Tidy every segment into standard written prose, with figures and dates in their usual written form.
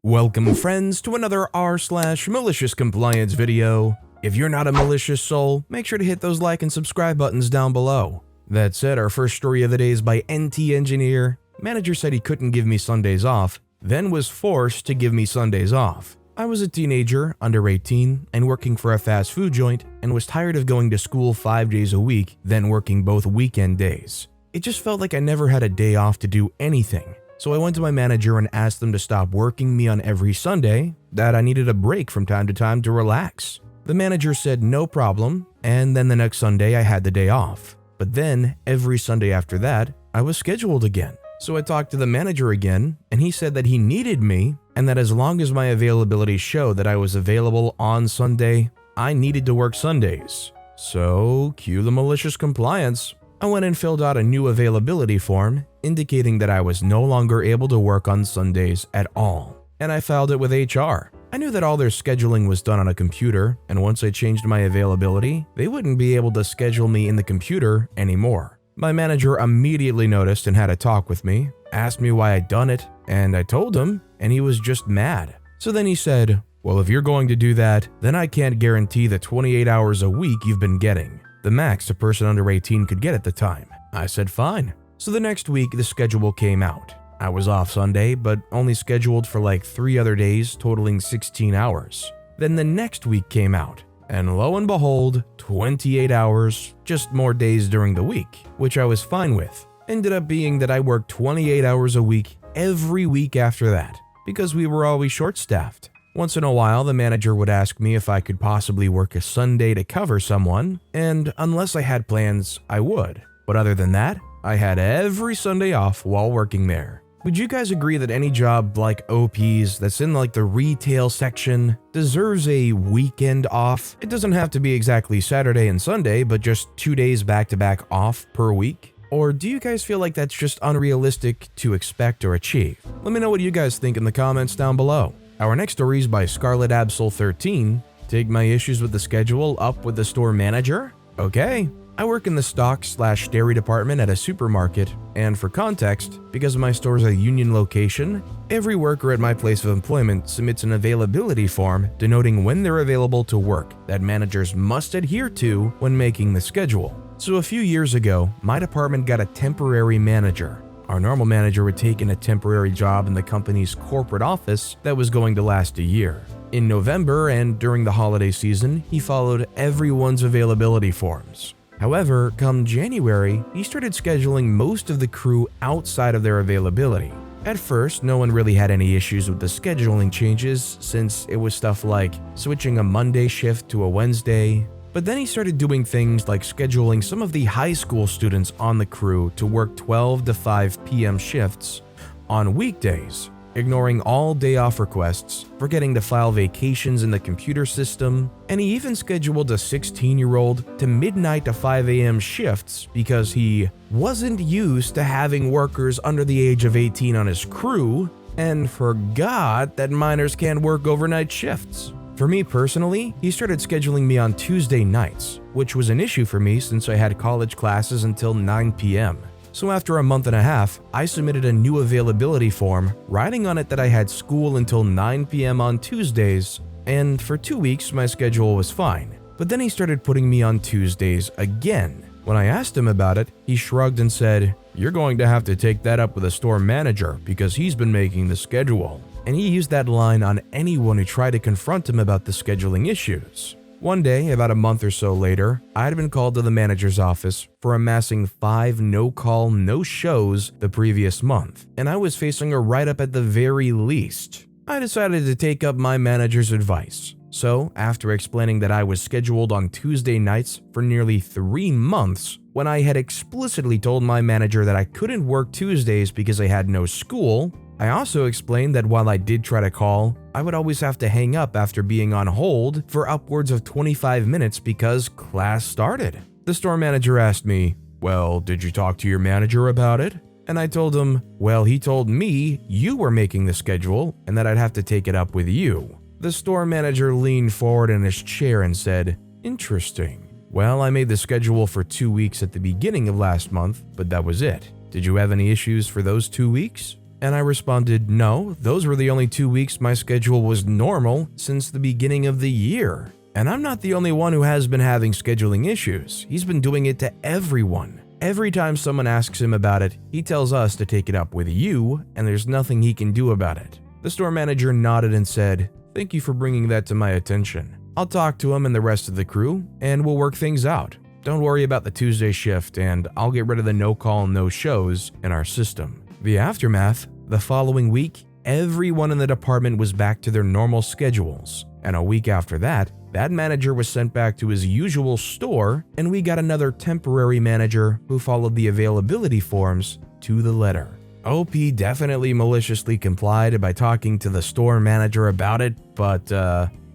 Welcome friends to another r/MaliciousCompliance video. If you're not a malicious soul, make sure to hit those like and subscribe buttons down below. That said, our first story of the day is by NT Engineer. Manager said he couldn't give me Sundays off, then was forced to give me Sundays off. I was a teenager, under 18, and working for a fast food joint, and was tired of going to school 5 days a week, then working both weekend days. It just felt like I never had a day off to do anything. So I went to my manager and asked them to stop working me on every Sunday, that I needed a break from time to time to relax. The manager said no problem, and then the next Sunday I had the day off. But then, every Sunday after that, I was scheduled again. So I talked to the manager again, and he said that he needed me, and that as long as my availability showed that I was available on Sunday, I needed to work Sundays. So, cue the malicious compliance. I went and filled out a new availability form, indicating that I was no longer able to work on Sundays at all. And I filed it with HR. I knew that all their scheduling was done on a computer, and once I changed my availability, they wouldn't be able to schedule me in the computer anymore. My manager immediately noticed and had a talk with me, asked me why I'd done it, and I told him, and he was just mad. So then he said, well, if you're going to do that, then I can't guarantee the 28 hours a week you've been getting, the max a person under 18 could get at the time. I said fine. So the next week, the schedule came out. I was off Sunday, but only scheduled for like 3 other days, totaling 16 hours. Then the next week came out, and lo and behold, 28 hours, just more days during the week, which I was fine with. Ended up being that I worked 28 hours a week every week after that, because we were always short-staffed. Once in a while, the manager would ask me if I could possibly work a Sunday to cover someone, and unless I had plans, I would. But other than that, I had every Sunday off while working there. Would you guys agree that any job like OP's that's in like the retail section deserves a weekend off? It doesn't have to be exactly Saturday and Sunday, but just 2 days back-to-back off per week? Or do you guys feel like that's just unrealistic to expect or achieve? Let me know what you guys think in the comments down below. Our next story is by Scarlet Absol 13. Take my issues with the schedule up with the store manager? Okay. I work in the stock/dairy department at a supermarket, and for context, because my store is a union location, every worker at my place of employment submits an availability form denoting when they're available to work that managers must adhere to when making the schedule. So a few years ago, my department got a temporary manager. Our normal manager had taken a temporary job in the company's corporate office that was going to last a year. In November and during the holiday season, he followed everyone's availability forms. However, come January, he started scheduling most of the crew outside of their availability. At first, no one really had any issues with the scheduling changes since it was stuff like switching a Monday shift to a Wednesday. But then he started doing things like scheduling some of the high school students on the crew to work 12 to 5 p.m. shifts on weekdays, ignoring all day off requests, forgetting to file vacations in the computer system, and he even scheduled a 16-year-old to midnight to 5 a.m. shifts because he wasn't used to having workers under the age of 18 on his crew and forgot that minors can't work overnight shifts. For me personally, he started scheduling me on Tuesday nights, which was an issue for me since I had college classes until 9 p.m. So after a month and a half, I submitted a new availability form, writing on it that I had school until 9 p.m. on Tuesdays, and for 2 weeks my schedule was fine. But then he started putting me on Tuesdays again. When I asked him about it, he shrugged and said, "You're going to have to take that up with the store manager because he's been making the schedule." And he used that line on anyone who tried to confront him about the scheduling issues. One day, about a month or so later, I had been called to the manager's office for amassing 5 no-call, no-shows the previous month, and I was facing a write-up at the very least. I decided to take up my manager's advice. So, after explaining that I was scheduled on Tuesday nights for nearly 3 months, when I had explicitly told my manager that I couldn't work Tuesdays because I had no school, I also explained that while I did try to call, I would always have to hang up after being on hold for upwards of 25 minutes because class started. The store manager asked me, "Well, did you talk to your manager about it?" And I told him, "Well, he told me you were making the schedule and that I'd have to take it up with you." The store manager leaned forward in his chair and said, "Interesting. Well, I made the schedule for 2 weeks at the beginning of last month, but that was it. Did you have any issues for those 2 weeks?" And I responded, no, those were the only 2 weeks my schedule was normal since the beginning of the year. And I'm not the only one who has been having scheduling issues. He's been doing it to everyone. Every time someone asks him about it, he tells us to take it up with you, and there's nothing he can do about it. The store manager nodded and said, thank you for bringing that to my attention. I'll talk to him and the rest of the crew, and we'll work things out. Don't worry about the Tuesday shift, and I'll get rid of the no-call, no-shows in our system. The aftermath, the following week, everyone in the department was back to their normal schedules, and a week after that, that manager was sent back to his usual store, and we got another temporary manager who followed the availability forms to the letter. OP definitely maliciously complied by talking to the store manager about it, but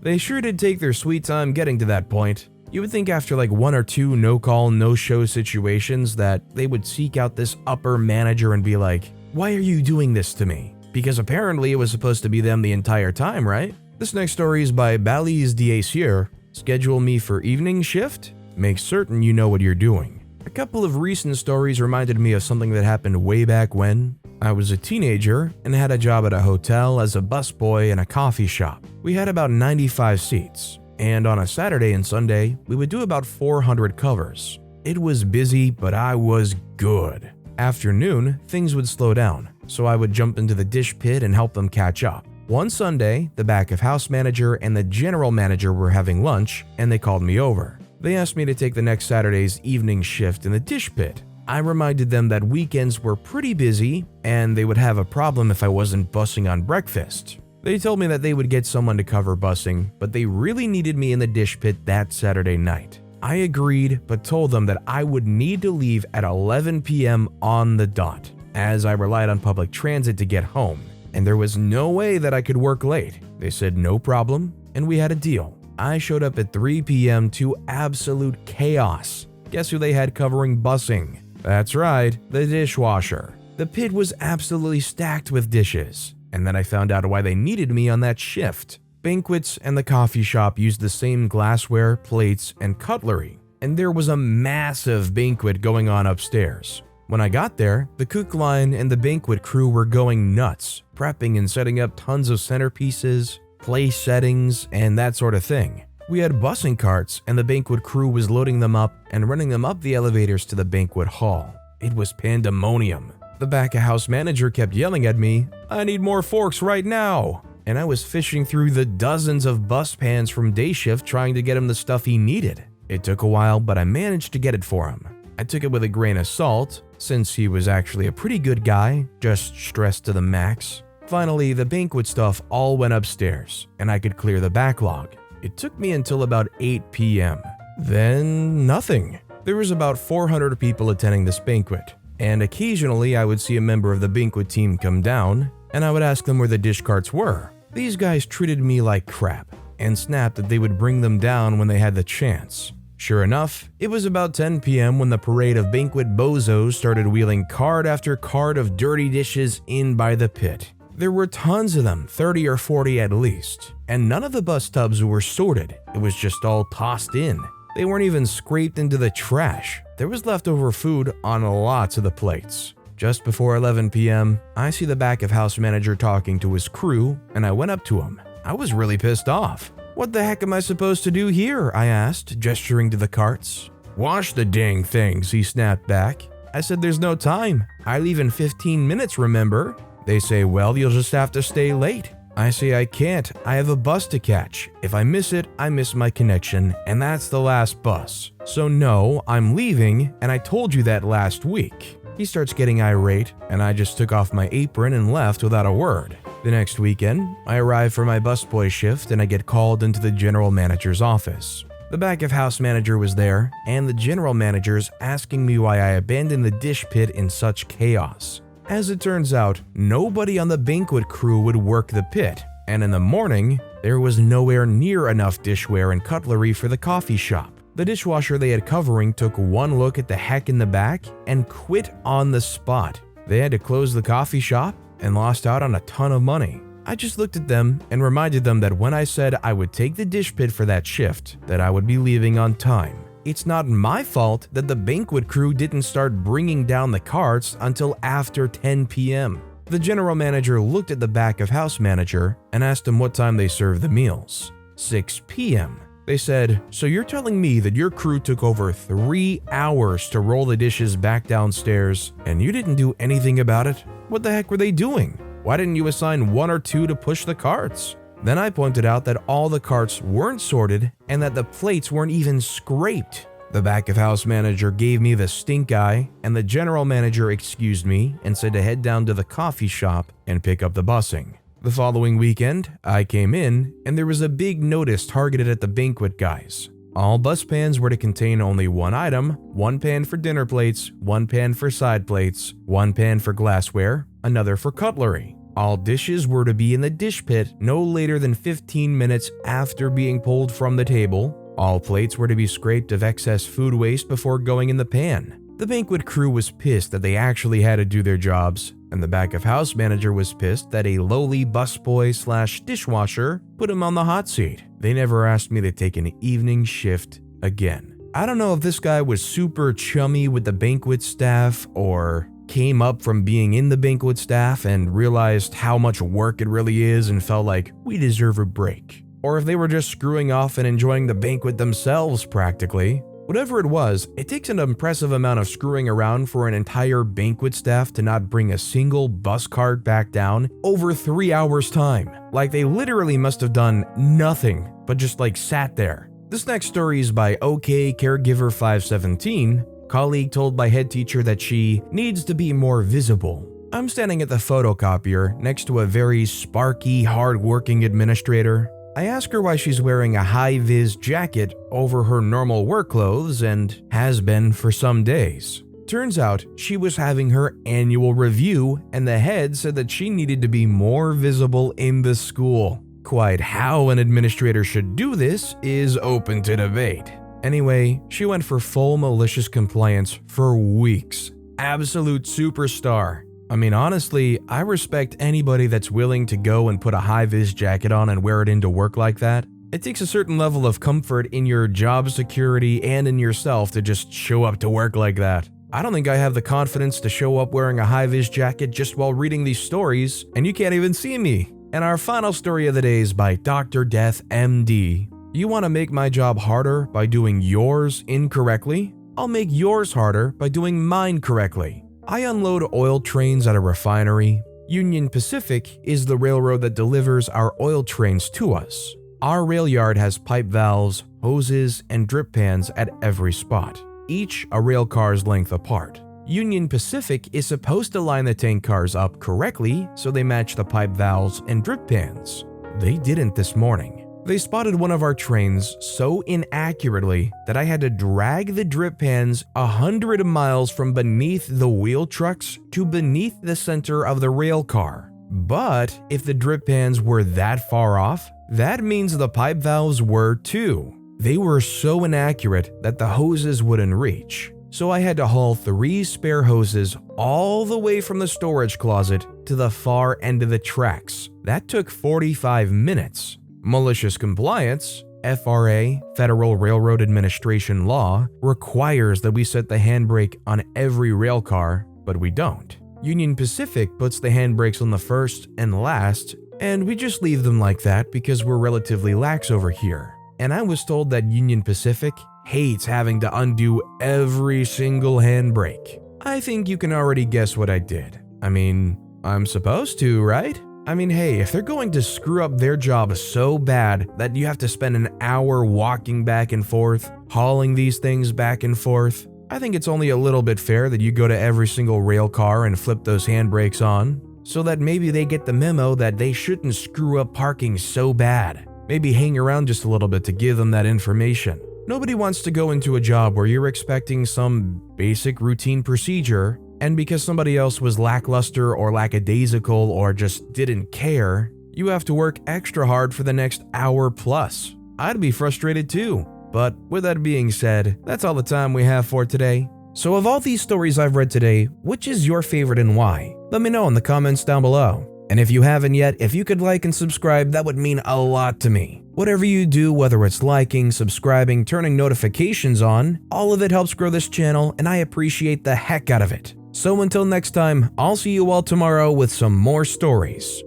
they sure did take their sweet time getting to that point. You would think after like 1 or 2 no-call, no-show situations that they would seek out this upper manager and be like, why are you doing this to me? Because apparently it was supposed to be them the entire time, right? This next story is by Bally's D'Acier. Schedule me for evening shift? Make certain you know what you're doing. A couple of recent stories reminded me of something that happened way back when. I was a teenager and had a job at a hotel as a busboy in a coffee shop. We had about 95 seats, and on a Saturday and Sunday, we would do about 400 covers. It was busy, but I was good. After noon, things would slow down, so I would jump into the dish pit and help them catch up. One Sunday, the back of house manager and the general manager were having lunch, and they called me over. They asked me to take the next Saturday's evening shift in the dish pit. I reminded them that weekends were pretty busy, and they would have a problem if I wasn't bussing on breakfast. They told me that they would get someone to cover bussing, but they really needed me in the dish pit that Saturday night. I agreed, but told them that I would need to leave at 11 p.m. on the dot, as I relied on public transit to get home, and there was no way that I could work late. They said no problem, and we had a deal. I showed up at 3 p.m. to absolute chaos. Guess who they had covering bussing? That's right, the dishwasher. The pit was absolutely stacked with dishes, and then I found out why they needed me on that shift. Banquets and the coffee shop used the same glassware, plates, and cutlery, and there was a massive banquet going on upstairs. When I got there, the cook line and the banquet crew were going nuts, prepping and setting up tons of centerpieces, place settings, and that sort of thing. We had bussing carts, and the banquet crew was loading them up and running them up the elevators to the banquet hall. It was pandemonium. The back-of-house manager kept yelling at me, "I need more forks right now!" And I was fishing through the dozens of bus pans from day shift trying to get him the stuff he needed. It took a while, but I managed to get it for him. I took it with a grain of salt, since he was actually a pretty good guy, just stressed to the max. Finally, the banquet stuff all went upstairs, and I could clear the backlog. It took me until about 8 p.m. Then, nothing. There was about 400 people attending this banquet, and occasionally I would see a member of the banquet team come down, and I would ask them where the dish carts were. These guys treated me like crap, and snapped that they would bring them down when they had the chance. Sure enough, it was about 10 p.m. when the parade of banquet bozos started wheeling cart after cart of dirty dishes in by the pit. There were tons of them, 30 or 40 at least, and none of the bus tubs were sorted. It was just all tossed in. They weren't even scraped into the trash. There was leftover food on lots of the plates. Just before 11 p.m., I see the back of house manager talking to his crew, and I went up to him. I was really pissed off. "What the heck am I supposed to do here?" I asked, gesturing to the carts. "Wash the dang things," he snapped back. I said, "There's no time. I leave in 15 minutes, remember?" They say, "Well, you'll just have to stay late." I say, "I can't. I have a bus to catch. If I miss it, I miss my connection, and that's the last bus. So no, I'm leaving, and I told you that last week." He starts getting irate, and I just took off my apron and left without a word. The next weekend, I arrive for my busboy shift, and I get called into the general manager's office. The back of house manager was there, and the general manager's asking me why I abandoned the dish pit in such chaos. As it turns out, nobody on the banquet crew would work the pit, and in the morning, there was nowhere near enough dishware and cutlery for the coffee shop. The dishwasher they had covering took one look at the heck in the back and quit on the spot. They had to close the coffee shop and lost out on a ton of money. I just looked at them and reminded them that when I said I would take the dish pit for that shift, that I would be leaving on time. It's not my fault that the banquet crew didn't start bringing down the carts until after 10 p.m. The general manager looked at the back of house manager and asked him what time they served the meals. 6 p.m. They said, "So you're telling me that your crew took over 3 hours to roll the dishes back downstairs and you didn't do anything about it? What the heck were they doing? Why didn't you assign 1 or 2 to push the carts?" Then I pointed out that all the carts weren't sorted and that the plates weren't even scraped. The back of house manager gave me the stink eye, and the general manager excused me and said to head down to the coffee shop and pick up the busing. The following weekend, I came in and there was a big notice targeted at the banquet guys. All bus pans were to contain only 1 item, 1 pan for dinner plates, 1 pan for side plates, 1 pan for glassware, another for cutlery. All dishes were to be in the dish pit no later than 15 minutes after being pulled from the table. All plates were to be scraped of excess food waste before going in the pan. The banquet crew was pissed that they actually had to do their jobs, and the back of house manager was pissed that a lowly busboy/dishwasher put him on the hot seat. They never asked me to take an evening shift again. I don't know if this guy was super chummy with the banquet staff or came up from being in the banquet staff and realized how much work it really is and felt like we deserve a break. Or if they were just screwing off and enjoying the banquet themselves practically. Whatever it was, it takes an impressive amount of screwing around for an entire banquet staff to not bring a single bus cart back down over 3 hours time. Like they literally must have done nothing but just sat there. This next story is by OK Caregiver 517. Colleague told by head teacher that she needs to be more visible. I'm standing at the photocopier next to a very sparky, hard-working administrator. I ask her why she's wearing a high-vis jacket over her normal work clothes and has been for some days. Turns out she was having her annual review and the head said that she needed to be more visible in the school. Quite how an administrator should do this is open to debate. Anyway, she went for full malicious compliance for weeks. Absolute superstar. I mean, honestly, I respect anybody that's willing to go and put a high-vis jacket on and wear it into work like that. It takes a certain level of comfort in your job security and in yourself to just show up to work like that. I don't think I have the confidence to show up wearing a high-vis jacket just while reading these stories, and you can't even see me. And our final story of the day is by Dr. Death MD. You want to make my job harder by doing yours incorrectly? I'll make yours harder by doing mine correctly. I unload oil trains at a refinery. Union Pacific is the railroad that delivers our oil trains to us. Our rail yard has pipe valves, hoses, and drip pans at every spot, each a rail car's length apart. Union Pacific is supposed to line the tank cars up correctly so they match the pipe valves and drip pans. They didn't this morning. They spotted one of our trains so inaccurately that I had to drag the drip pans 100 miles from beneath the wheel trucks to beneath the center of the rail car. But if the drip pans were that far off, that means the pipe valves were too. They were so inaccurate that the hoses wouldn't reach. So I had to haul 3 spare hoses all the way from the storage closet to the far end of the tracks. That took 45 minutes. Malicious compliance, FRA, Federal Railroad Administration law, requires that we set the handbrake on every rail car, but we don't. Union Pacific puts the handbrakes on the first and last, and we just leave them like that because we're relatively lax over here. And I was told that Union Pacific hates having to undo every single handbrake. I think you can already guess what I did. I mean, I'm supposed to, right? I mean, hey, if they're going to screw up their job so bad that you have to spend an hour walking back and forth, hauling these things back and forth, I think it's only a little bit fair that you go to every single rail car and flip those handbrakes on, so that maybe they get the memo that they shouldn't screw up parking so bad. Maybe hang around just a little bit to give them that information. Nobody wants to go into a job where you're expecting some basic routine procedure, and because somebody else was lackluster or lackadaisical or just didn't care, you have to work extra hard for the next hour plus. I'd be frustrated too. But with that being said, that's all the time we have for today. So of all these stories I've read today, which is your favorite and why? Let me know in the comments down below. And if you haven't yet, if you could like and subscribe, that would mean a lot to me. Whatever you do, whether it's liking, subscribing, turning notifications on, all of it helps grow this channel and I appreciate the heck out of it. So until next time, I'll see you all tomorrow with some more stories.